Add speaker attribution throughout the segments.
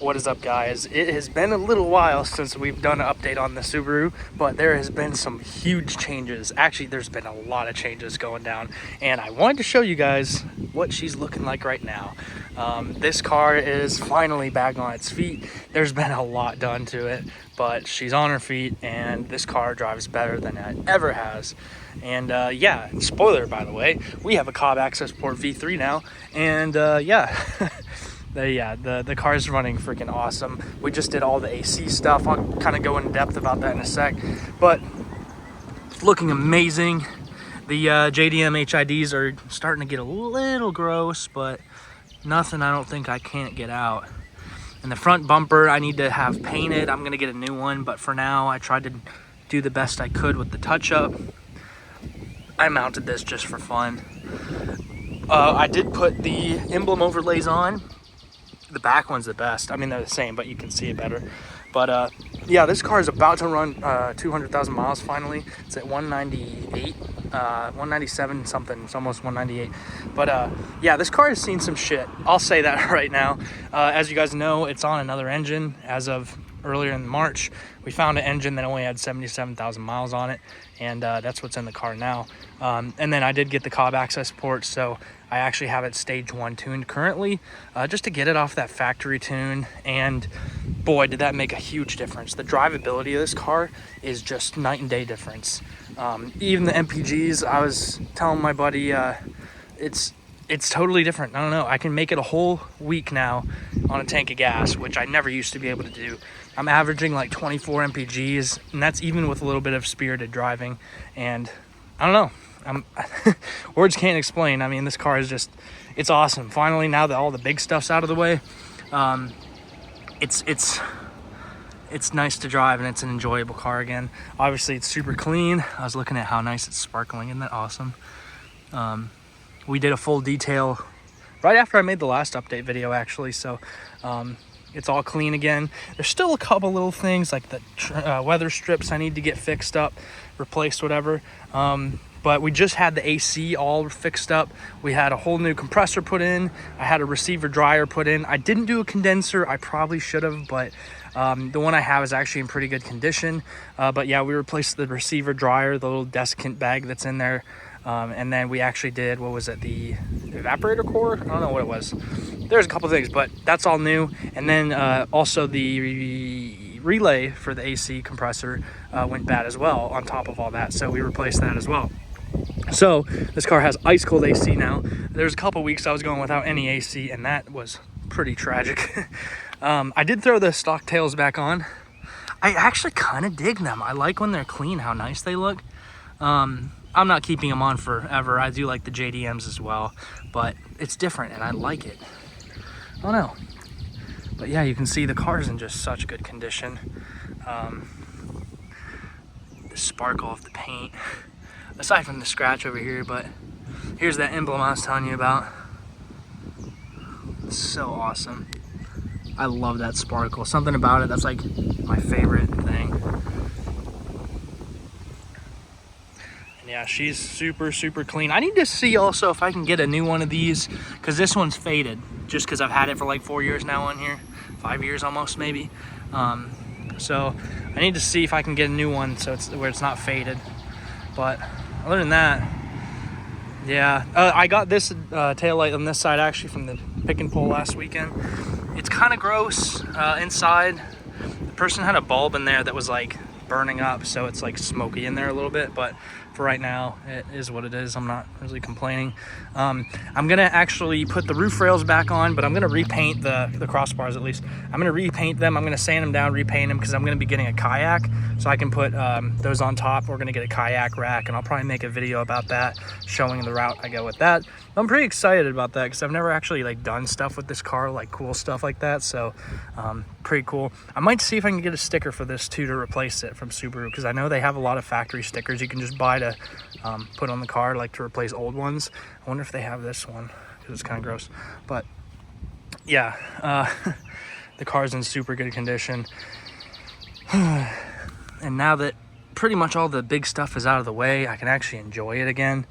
Speaker 1: What is up, guys? It has been a little while since we've done an update on the Subaru, but there has been some huge changes. Actually, there's been a lot of changes going down, and I wanted to show you guys what she's looking like right now. This car is finally back on its feet. There's been a lot done to it, but she's on her feet, and this car drives better than it ever has. And yeah, spoiler, by the way, we have a Cobb Access Port V3 now, and yeah. The car's running freaking awesome. We just did all the AC stuff. I'll kind of go in depth about that in a sec, but it's looking amazing. The JDM HIDs are starting to get a little gross, but nothing I don't think I can't get out. And the front bumper I need to have painted. I'm gonna get a new one, but for now I tried to do the best I could with the touch-up. I mounted this just for fun. I did put the emblem overlays on. The back one's the best. I mean, they're the same, but you can see it better. But yeah, this car is about to run 200,000 miles finally. It's at 198, 197 something. It's almost 198. But yeah, this car has seen some shit. I'll say that right now. As you guys know, it's on another engine as of earlier in March. We found an engine that only had 77,000 miles on it, and that's what's in the car now. And then I did get the Cobb Access Port, so I actually have it stage 1 tuned currently, just to get it off that factory tune. And boy, did that make a huge difference. The drivability of this car is just night and day difference. Even the MPGs, I was telling my buddy, it's totally different. I don't know, I can make it a whole week now on a tank of gas, which I never used to be able to do. I'm averaging like 24 MPGs, and that's even with a little bit of spirited driving. And I don't know, words can't explain. I mean, this car is just, it's awesome. Finally, now that all the big stuff's out of the way, it's nice to drive, and it's an enjoyable car again. Obviously, it's super clean. I was looking at how nice it's sparkling. Isn't that awesome? We did a full detail right after I made the last update video, actually. So it's all clean again. There's still a couple little things like the weather strips I need to get fixed up, replaced, whatever. But we just had the AC all fixed up. We had a whole new compressor put in. I had a receiver dryer put in. I didn't do a condenser. I probably should have, but the one I have is actually in pretty good condition. But yeah, we replaced the receiver dryer, the little desiccant bag that's in there. And then we actually did, what was it, the evaporator core? I don't know what it was. There's a couple things, but that's all new. And then also the relay for the AC compressor went bad as well on top of all that. So we replaced that as well. So this car has ice cold AC now. There's a couple weeks I was going without any AC, and that was pretty tragic. I did throw the stock tails back on. I actually kind of dig them. I like when they're clean, how nice they look. I'm not keeping them on forever. I do like the JDMs as well, but it's different and I like it. I don't know. But yeah, you can see the car's in just such good condition. The sparkle of the paint, aside from the scratch over here, but here's that emblem I was telling you about. It's so awesome. I love that sparkle. Something about it, that's like my favorite thing. Yeah, she's super clean. I need to see also if I can get a new one of these, because this one's faded, just because I've had it for like 4 years now on here, 5 years almost maybe. So I need to see if I can get a new one so it's where it's not faded. But other than that, yeah, I got this taillight on this side actually from the pick and pull last weekend. It's kind of gross inside. The person had a bulb in there that was like burning up, so it's like smoky in there a little bit, but for right now it is what it is. I'm not really complaining. I'm gonna actually put the roof rails back on, but I'm gonna repaint the crossbars. At least I'm gonna repaint them. I'm gonna sand them down, repaint them, because I'm gonna be getting a kayak, so I can put those on top. We're gonna get a kayak rack, and I'll probably make a video about that, showing the route I go with that. I'm pretty excited about that because I've never actually like done stuff with this car, like cool stuff like that. So pretty cool. I might see if I can get a sticker for this too to replace it from Subaru, because I know they have a lot of factory stickers you can just buy to put on the car, like to replace old ones. I wonder if they have this one, because it's kind of gross. But yeah, the car's in super good condition. And now that pretty much all the big stuff is out of the way, I can actually enjoy it again.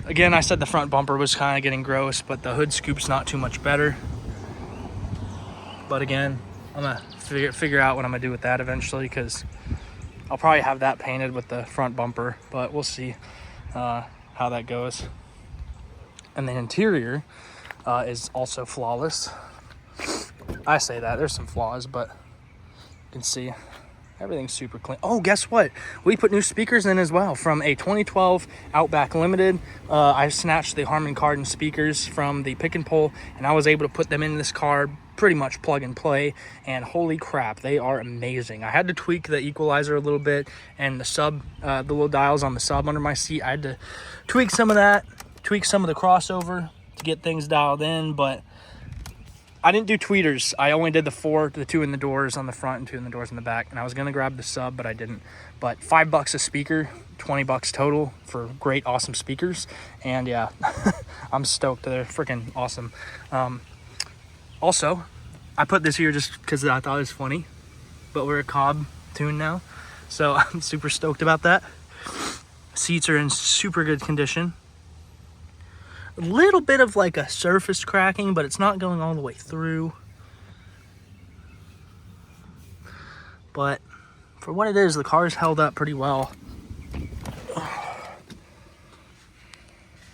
Speaker 1: Again, I said the front bumper was kind of getting gross, but the hood scoop's not too much better. But again, I'm gonna figure out what I'm gonna do with that eventually, because I'll probably have that painted with the front bumper, but we'll see how that goes. And the interior is also flawless. I say that, there's some flaws, but you can see everything's super clean. Oh, guess what? We put new speakers in as well from a 2012 Outback Limited. I snatched the Harman Kardon speakers from the pick and pull, and I was able to put them in this car pretty much plug and play, and holy crap, they are amazing. I had to tweak the equalizer a little bit, and the sub, the little dials on the sub under my seat, I had to tweak some of that, tweak some of the crossover to get things dialed in, but I didn't do tweeters. I only did the 2 in the doors on the front and 2 in the doors in the back. And I was gonna grab the sub, but I didn't. But $5 a speaker, $20 total for great, awesome speakers. And yeah, I'm stoked. They're freaking awesome. Also, I put this here just because I thought it was funny, but we're a Cobb tune now. So I'm super stoked about that. Seats are in super good condition. A little bit of like a surface cracking, but it's not going all the way through. But for what it is, the car's held up pretty well.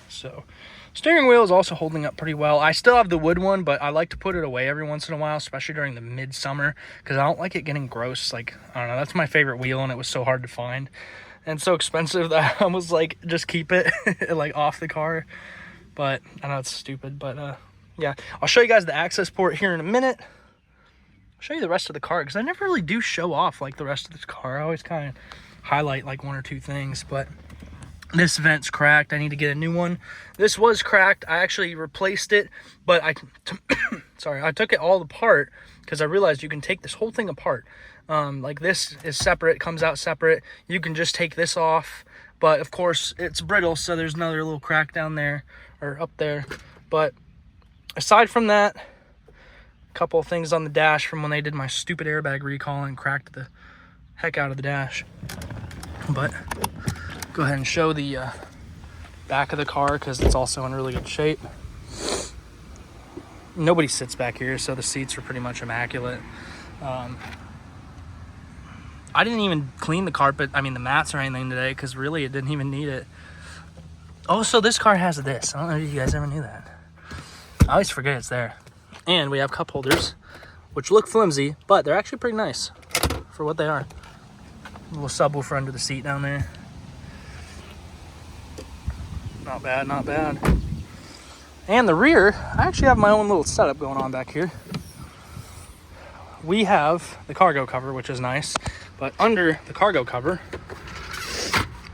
Speaker 1: So steering wheel is also holding up pretty well. I still have the wood one, but I like to put it away every once in a while, especially during the midsummer, because I don't like it getting gross. Like, I don't know, that's my favorite wheel, and it was so hard to find and so expensive that I was like, just keep it like off the car. But I know it's stupid, but yeah, I'll show you guys the access port here in a minute. I'll show you the rest of the car, because I never really do show off like the rest of this car. I always kind of highlight like 1 or 2 things. But this vent's cracked. I need to get a new one. This was cracked. I actually replaced it, but I took it all apart because I realized you can take this whole thing apart. Like this is separate, comes out separate. You can just take this off, but of course it's brittle, so there's another little crack down there or up there. But aside from that, a couple of things on the dash from when they did my stupid airbag recall and cracked the heck out of the dash. But go ahead and show the back of the car, because it's also in really good shape. Nobody sits back here, so the seats are pretty much immaculate. I didn't even clean the carpet, the mats or anything today, because really it didn't even need it. Oh, so this car has this. I don't know if you guys ever knew that. I always forget it's there. And we have cup holders, which look flimsy, but they're actually pretty nice for what they are. A little subwoofer under the seat down there. Not bad, not bad. And the rear, I actually have my own little setup going on back here. We have the cargo cover, which is nice, but under the cargo cover,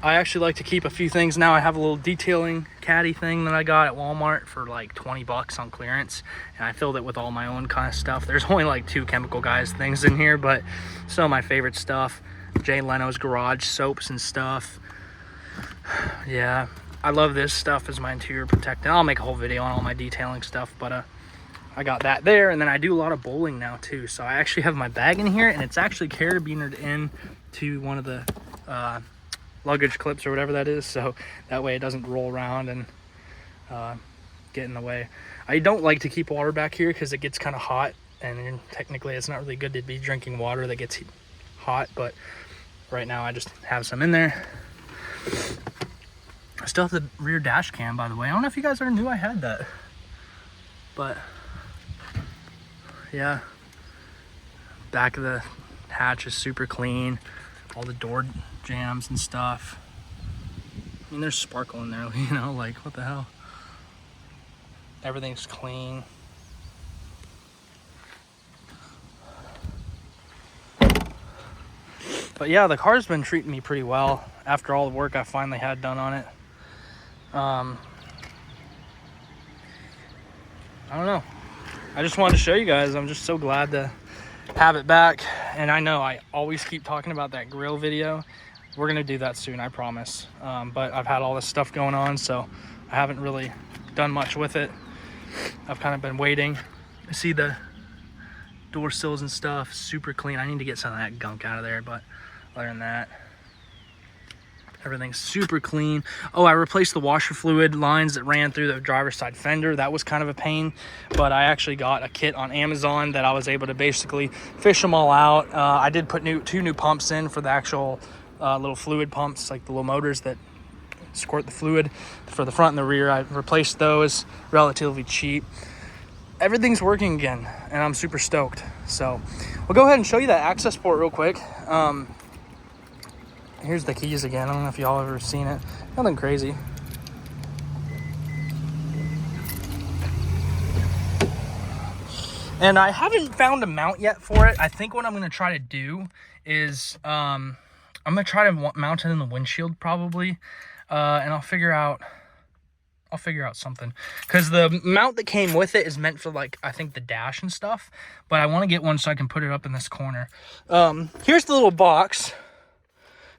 Speaker 1: I actually like to keep a few things. Now I have a little detailing caddy thing that I got at Walmart for like $20 on clearance, and I filled it with all my own kind of stuff. There's only like 2 Chemical Guys things in here, but some of my favorite stuff. Jay Leno's Garage soaps and stuff. Yeah, I love this stuff as my interior protectant. I'll make a whole video on all my detailing stuff, but I got that there. And then I do a lot of bowling now too, so I actually have my bag in here, and it's actually carabinered in to one of the luggage clips or whatever that is, so that way it doesn't roll around and get in the way. I don't like to keep water back here because it gets kind of hot, and technically it's not really good to be drinking water that gets hot, but right now I just have some in there. I still have the rear dash cam, by the way. I don't know if you guys ever knew I had that, but yeah, back of the hatch is super clean. All the door jams and stuff. There's sparkle in there, like what the hell. Everything's clean. But yeah, the car's been treating me pretty well after all the work I finally had done on it. I don't know. I just wanted to show you guys. I'm just so glad to have it back. And I know I always keep talking about that grill video. We're gonna do that soon, I promise. But I've had all this stuff going on, so I haven't really done much with it. I've kind of been waiting. I see the door sills and stuff super clean. I need to get some of that gunk out of there, but other than that, Everything's super clean. Oh, I replaced the washer fluid lines that ran through the driver's side fender. That was kind of a pain, but I actually got a kit on Amazon that I was able to basically fish them all out. I did put two new pumps in for the actual little fluid pumps, like the little motors that squirt the fluid for the front and the rear. I replaced those, relatively cheap. Everything's working again, and I'm super stoked. So we'll go ahead and show you that access port real quick. Here's the keys again. I don't know if y'all ever seen it. Nothing crazy. And I haven't found a mount yet for it. I think what I'm going to try to do is I'm going to try to mount it in the windshield probably. And I'll figure out something, because the mount that came with it is meant for, like, I think the dash and stuff, but I want to get one so I can put it up in this corner. Here's the little box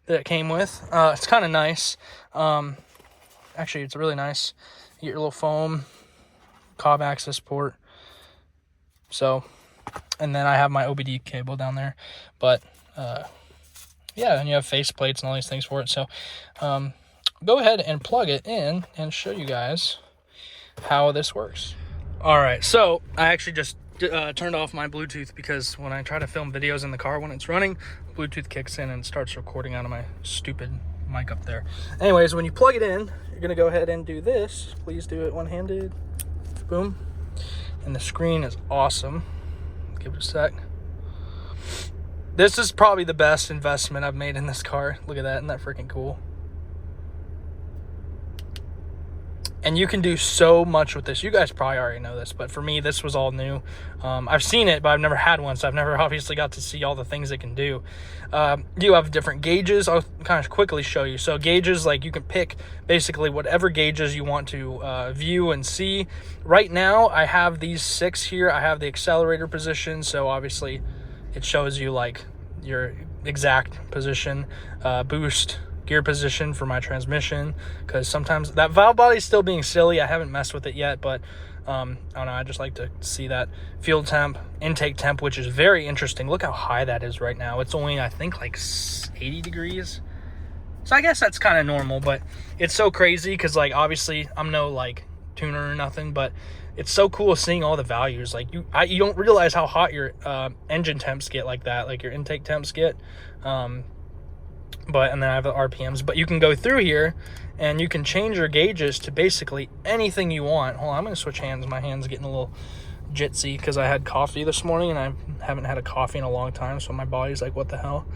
Speaker 1: that it came with. It's kind of nice. Actually, it's really nice. You get your little foam cob access port. So, and then I have my OBD cable down there, but yeah, and you have face plates and all these things for it. So go ahead and plug it in and show you guys how this works. All right, so I actually just turned off my Bluetooth, because when I try to film videos in the car when it's running, Bluetooth kicks in and starts recording out of my stupid mic up there. Anyways, when you plug it in, you're gonna go ahead and do this. Please do it one-handed. Boom. And the screen is awesome. Give it a sec. This is probably the best investment I've made in this car. Look at that, isn't that freaking cool? And you can do so much with this. You guys probably already know this, but for me, this was all new. I've seen it, but I've never had one, so I've never obviously got to see all the things it can do. You have different gauges. I'll kind of quickly show you. So gauges, like, you can pick basically whatever gauges you want to view and see. Right now, I have these 6 here. I have the accelerator position, so obviously it shows you, like, your exact position. Boost, gear position for my transmission, because sometimes that valve body is still being silly. I haven't messed with it yet, but I don't know, I just like to see that. Fuel temp, intake temp, which is very interesting. Look how high that is right now. It's only, I think, like 80 degrees, so I guess that's kind of normal. But it's so crazy because, like, obviously I'm no, like, tuner or nothing, but it's so cool seeing all the values. Like, you don't realize how hot your engine temps get like that, like your intake temps get. And then I have the RPMs, but you can go through here and you can change your gauges to basically anything you want. Hold on, I'm going to switch hands. My hand's getting a little jitsy because I had coffee this morning, and I haven't had a coffee in a long time, so my body's like, what the hell?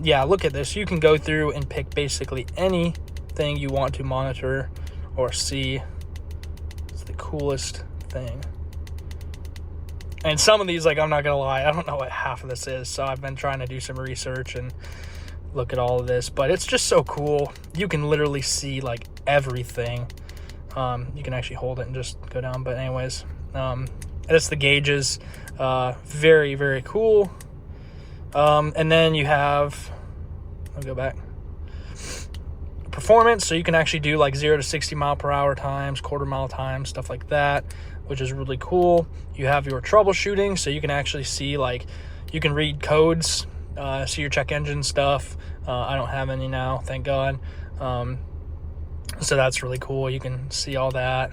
Speaker 1: Yeah, look at this. You can go through and pick basically anything you want to monitor or see. It's the coolest thing. And some of these, like, I'm not going to lie, I don't know what half of this is, so I've been trying to do some research and look at all of this, but it's just so cool. You can literally see, like, everything. You can actually hold it and just go down, but anyways, that's the gauges. Very, very cool. And then you have, I'll go back, performance, so you can actually do, like, 0 to 60 mile per hour times, quarter mile times, stuff like that, which is really cool. You have your troubleshooting, so you can actually see, like, you can read codes, see your check engine stuff. I don't have any now, thank God. So that's really cool. You can see all that.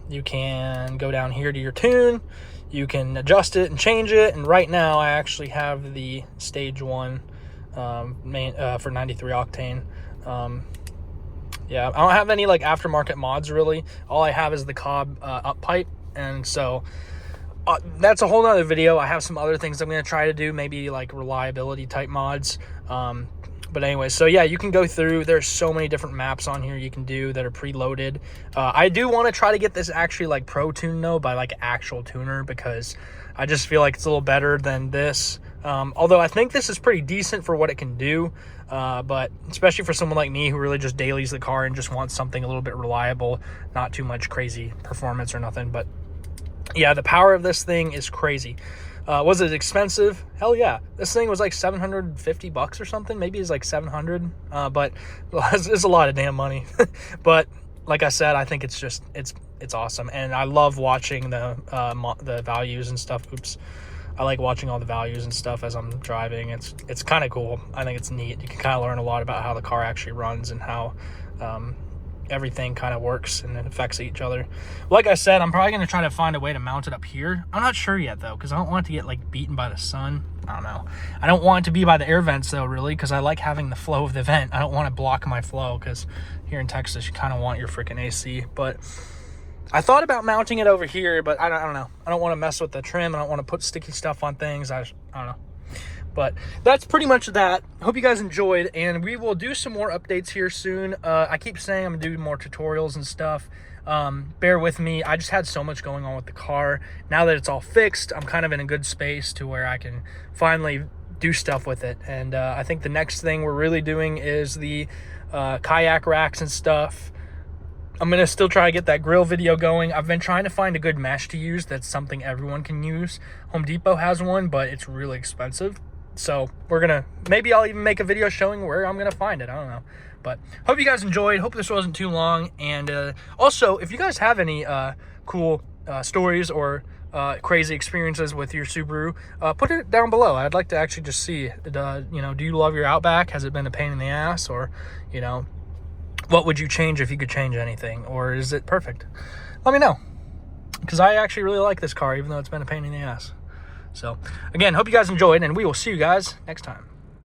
Speaker 1: You can go down here to your tune. You can adjust it and change it. And right now I actually have the stage 1 for 93 octane. Yeah, I don't have any, like, aftermarket mods really. All I have is the Cobb up pipe, and so that's a whole nother video. I have some other things I'm going to try to do, maybe like reliability type mods. But anyway, so yeah, you can go through. There's so many different maps on here you can do that are preloaded. I do want to try to get this actually, like, pro tune though, by, like, actual tuner, because I just feel like it's a little better than this. Although I think this is pretty decent for what it can do. But especially for someone like me who really just dailies the car and just wants something a little bit reliable, not too much crazy performance or nothing. But yeah, the power of this thing is crazy. Was it expensive? Hell yeah. This thing was like $750 or something. Maybe it's like 700. But it's a lot of damn money. But like I said, I think it's just, it's awesome. And I love watching the values and stuff. Oops. I like watching all the values and stuff as I'm driving. It's kind of cool. I think it's neat. You can kind of learn a lot about how the car actually runs and how everything kind of works and it affects each other. Like I said, I'm probably going to try to find a way to mount it up here. I'm not sure yet though, because I don't want it to get like beaten by the sun. I don't know. I don't want it to be by the air vents though, really, because I like having the flow of the vent. I don't want to block my flow, because here in Texas you kind of want your freaking AC. But I thought about mounting it over here, but I don't know. I don't want to mess with the trim. I don't want to put sticky stuff on things. I don't know. But that's pretty much that. Hope you guys enjoyed, and we will do some more updates here soon. I keep saying I'm gonna do more tutorials and stuff. Bear with me. I just had so much going on with the car. Now that it's all fixed, I'm kind of in a good space to where I can finally do stuff with it. And I think the next thing we're really doing is the kayak racks and stuff. I'm going to still try to get that grill video going. I've been trying to find a good mesh to use that's something everyone can use. Home Depot has one, but it's really expensive. So maybe I'll even make a video showing where I'm going to find it. I don't know. But hope you guys enjoyed. Hope this wasn't too long. And also, if you guys have any cool stories or crazy experiences with your Subaru, put it down below. I'd like to actually just see, do you love your Outback? Has it been a pain in the ass? Or, what would you change if you could change anything? Or is it perfect? Let me know, because I actually really like this car, even though it's been a pain in the ass. So, again, hope you guys enjoyed, and we will see you guys next time.